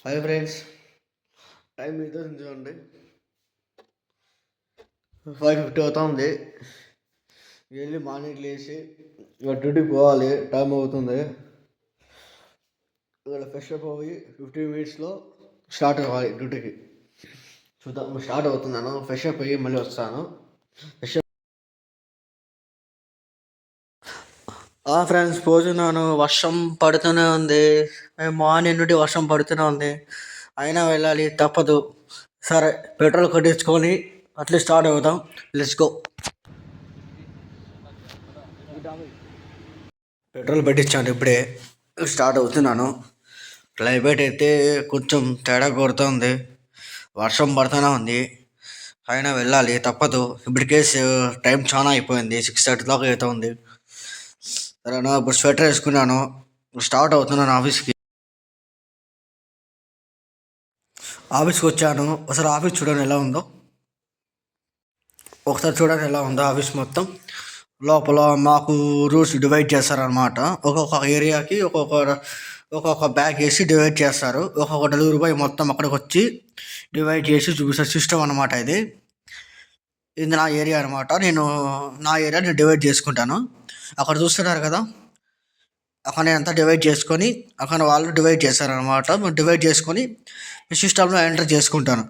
Hi friends, time అయితే చూడండి 5:50 అవుతుంది. వెళ్ళి మార్నింగ్ లేచి డ్యూటీకి పోవాలి. టైం అవుతుంది. ఇక్కడ ఫ్రెష్ అప్ అయ్యి 15 మినిట్స్లో స్టార్ట్ అవ్వాలి డ్యూటీకి. చూద్దాం, స్టార్ట్ అవుతున్నాను. ఫ్రెష్ అప్ అయ్యి మళ్ళీ వస్తాను. ఫ్రెష్ ఫ్రెండ్స్ పోతున్నాను. వర్షం పడుతూనే ఉంది. మార్నింగ్ నుండి వర్షం పడుతూనే ఉంది. అయినా వెళ్ళాలి, తప్పదు. సరే, పెట్రోల్ కొట్టించుకొని అట్లా స్టార్ట్ అవుతాం. Let's go. పెట్రోల్ పెట్టించాను, ఇప్పుడే స్టార్ట్ అవుతున్నాను. క్లైమేట్ అయితే కొంచెం తేడా కొడుతుంది. వర్షం పడుతూనే ఉంది. అయినా వెళ్ళాలి, తప్పదు. ఇప్పటికే టైం చాలా అయిపోయింది. 6:30 దాకా అయితే ఉంది. సరేనా, ఇప్పుడు స్వెటర్ వేసుకున్నాను. స్టార్ట్ అవుతున్నాను ఆఫీస్కి. ఆఫీస్కి వచ్చాను. ఒకసారి ఆఫీస్ చూడండి ఎలా ఉందో. ఆఫీస్ మొత్తం లోపల మాకు రూట్స్ డివైడ్ చేస్తారనమాట. ఒక్కొక్క ఏరియాకి ఒక్కొక్క బ్యాగ్ వేసి డివైడ్ చేస్తారు. ఒక్కొక్క డెలివరీ బాయ్ మొత్తం అక్కడికి వచ్చి డివైడ్ చేసి చూపిస్తారు. సిస్టమ్ అనమాట ఇది. నా ఏరియా అనమాట. నా ఏరియా డివైడ్ చేసుకుంటాను. అక్కడ చూస్తున్నారు కదా, అక్కడ నేను అంతా డివైడ్ చేసుకొని అక్కడ వాళ్ళు డివైడ్ చేస్తారనమాట. డివైడ్ చేసుకొని సిస్టంలో ఎంటర్ చేసుకుంటాను.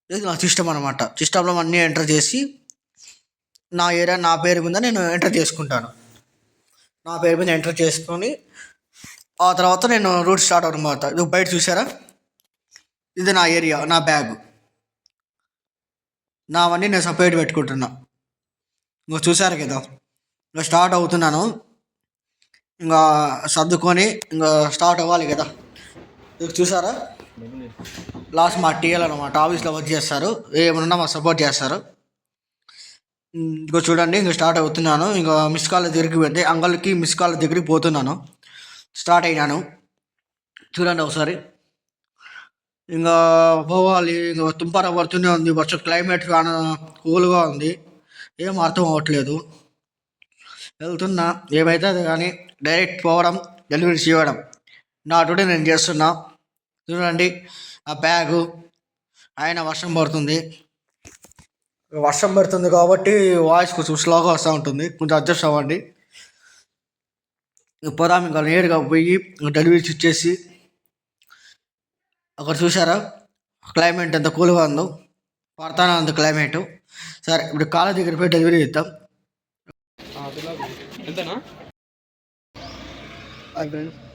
ఇది నా సిస్టమ్ అనమాట. సిస్టంలో అన్నీ ఎంటర్ చేసి నా ఏరియా నా పేరు మీద నేను ఎంటర్ చేసుకుంటాను. నా పేరు మీద ఎంటర్ చేసుకొని ఆ తర్వాత నేను రూట్ స్టార్ట్ అనమాట. ఇది బయట చూసారా, ఇది నా ఏరియా, నా బ్యాగ్. నావన్నీ నేను సపరేట్ పెట్టుకుంటున్నా. ఇంకా చూసారు కదా, ఇంకా స్టార్ట్ అవుతున్నాను. ఇంకా సర్దుకొని ఇంకా స్టార్ట్ అవ్వాలి కదా. చూసారా, లాస్ట్ మా టీఎల్ అనమాట. ఆఫీస్లో వర్క్ చేస్తారు. ఏమన్నా మాకు సపోర్ట్ చేస్తారు. ఇంకో చూడండి, ఇంకా స్టార్ట్ అవుతున్నాను. ఇంకా మిస్ కాల్ దగ్గరికి వెళ్తే అంగల్కి మిస్ కాల్ దగ్గరికి పోతున్నాను. స్టార్ట్ అయినాను. చూడండి ఒకసారి. ఇంకా పోవాలి. ఇంకా తుంపర పడుతూనే ఉంది. వర్షం క్లైమేట్ చాలా కూల్గా ఉంది. ఏం అర్థం అవ్వట్లేదు. వెళ్తున్నా, ఏమైతే అది కానీ డైరెక్ట్ పోవడం, డెలివరీ చేయడం నా డ్యూటీ నేను చేస్తున్నా. చూడండి ఆ బ్యాగు. ఆయన వర్షం పడుతుంది కాబట్టి వాయిస్ కొంచెం స్లోగా వస్తూ ఉంటుంది. కొంచెం అడ్జస్ట్ అవ్వండి. పోదాం, ఇంకా నేరుగా పోయి డెలివరీస్ ఇచ్చేసి. అక్కడ చూసారా క్లైమేట్ ఎంత కూల్గా ఉందో, పడతానే ఉంది క్లైమేటు. సరే, ఇప్పుడు కాలేజ్ దగ్గర పోయి డెలివరీ ఇద్దాం.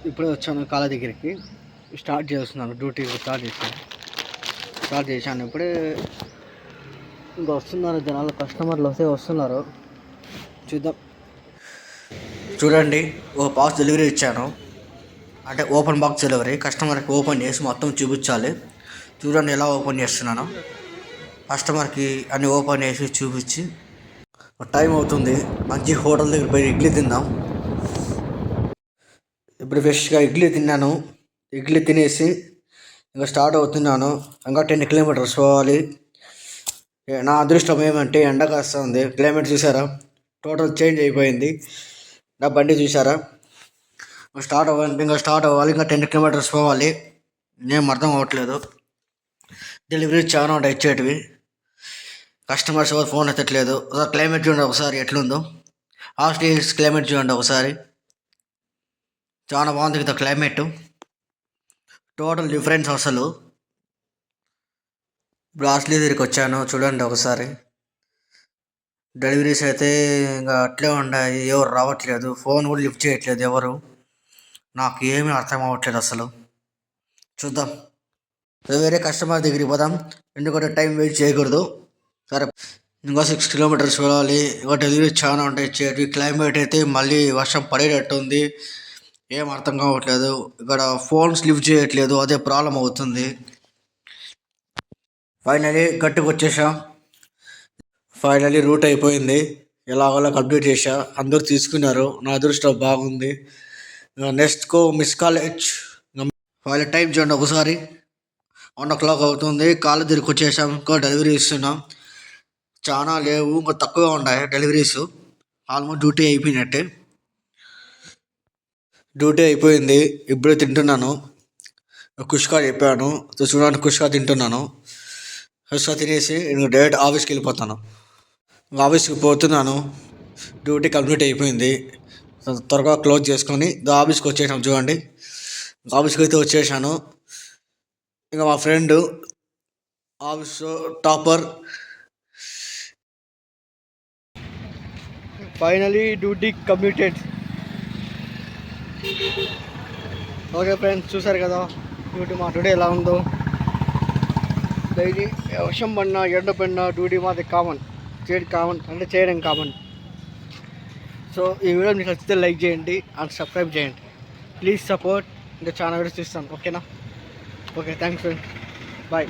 ఇప్పుడే వచ్చాను కాలేజ్ దగ్గరికి. స్టార్ట్ చేస్తున్నాను, డ్యూటీ స్టార్ట్ చేశాను ఇప్పుడే. ఇంకా వస్తున్నారు జనాలు, కస్టమర్లు వస్తున్నారు. చూద్దాం. చూడండి, ఒక బాక్స్ డెలివరీ ఇచ్చాను. అంటే ఓపెన్ బాక్స్ డెలివరీ. కస్టమర్కి ఓపెన్ చేసి మొత్తం చూపించాలి. చూడండి ఎలా ఓపెన్ చేస్తున్నాను. కస్టమర్కి అన్ని ఓపెన్ చేసి చూపించి. టైం అవుతుంది. మంచి హోటల్ దగ్గర పోయి ఇడ్లీ తిందాం. ఇప్పుడు ఫ్రెష్గా ఇడ్లీ తిన్నాను. ఇడ్లీ తినేసి ఇంకా స్టార్ట్ అవుతున్నాను. ఇంకా 10 కిలోమీటర్స్ పోవాలి. నా అదృష్టం ఏమంటే ఎండ కాస్తుంది. క్లైమేట్ చూసారా, టోటల్ చేంజ్ అయిపోయింది. నా బండి చూసారా. స్టార్ట్ అవ్వాలి. ఇంకా 10 కిలోమీటర్స్ పోవాలి. ఏం అర్థం అవ్వట్లేదు. డెలివరీ చాలా ఉంటాయి ఇచ్చేటివి. కస్టమర్స్ ఎవరు ఫోన్ ఎత్తట్లేదు. క్లైమేట్ చూడండి ఒకసారి ఎట్లుందో. ఆస్ట్రేలియా క్లైమేట్ చూడండి ఒకసారి. చాలా బాగుంది కదా క్లైమేట్. టోటల్ డిఫరెన్స్ అసలు. ఇప్పుడు ఆస్ట్రేలియా దగ్గరికి వచ్చాను. చూడండి ఒకసారి. డెలివరీస్ అయితే ఇంకా అట్లే ఉన్నాయి. ఎవరు రావట్లేదు. ఫోన్ కూడా లిఫ్ట్ చేయట్లేదు ఎవరు. నాకు ఏమీ అర్థం అవ్వట్లేదు అసలు. చూద్దాం, వేరే కస్టమర్ దగ్గరికి పోదాం. ఎందుకంటే టైం వేస్ట్ చేయకూడదు. సరే, ఇంకా 6 కిలోమీటర్స్ వెళ్ళాలి. ఇంకా డెలివరీ చాలా ఉంటాయి ఇచ్చేటి. క్లైమేట్ అయితే మళ్ళీ వర్షం పడేటట్టు ఉంది. ఏం అర్థం కావట్లేదు. ఇక్కడ ఫోన్స్ లిఫ్ట్ చేయట్లేదు, అదే ప్రాబ్లం అవుతుంది. ఫైనలీ గట్టుకు వచ్చేసాం. ఫైనలీ రూట్ అయిపోయింది. ఎలాగోలా కంప్లీట్ చేసా. అందరూ తీసుకున్నారు. నా అదృష్టం బాగుంది. నెక్స్ట్కు మిస్ కాలేజ్. వాళ్ళ టైం చూడండి ఒకసారి. 1 o'clock అవుతుంది. కాలేజ్ దగ్గరికి వచ్చేసాం. ఇంకా డెలివరీ ఇస్తున్నాం. చాలా లేవు, ఇంకా తక్కువగా ఉన్నాయి డెలివరీస్. ఆల్మోస్ట్ డ్యూటీ అయిపోయినట్టే. డ్యూటీ అయిపోయింది. ఇప్పుడే తింటున్నాను. కుష్కా చెప్పాను. సో చూడండి, కుష్కా తింటున్నాను. కుష్కా తినేసి నేను డైరెక్ట్ ఆఫీస్కి వెళ్ళిపోతాను. ఆఫీస్కి పోతున్నాను. డ్యూటీ కంప్లీట్ అయిపోయింది. త్వరగా క్లోజ్ చేసుకొని ఆఫీస్కి వచ్చేసాను. చూడండి, ఆఫీస్కి అయితే వచ్చేసాను. ఇంకా మా friend office topper finally duty completed. Okay friends, చూసారు కదా డ్యూటీ మా టుడే ఎలా ఉందో. డైలీ వర్షం పడినా ఎండ పడినా డ్యూటీ మాది కామన్, చేయడం కామన్. సో ఈ వీడియో మీకు నచ్చితే లైక్ చేయండి అండ్ సబ్స్క్రైబ్ చేయండి. Please support. ఇంకా చాలా వీడియోస్ చూస్తాను. ఓకేనా? Okay, thanks friends. బాయ్.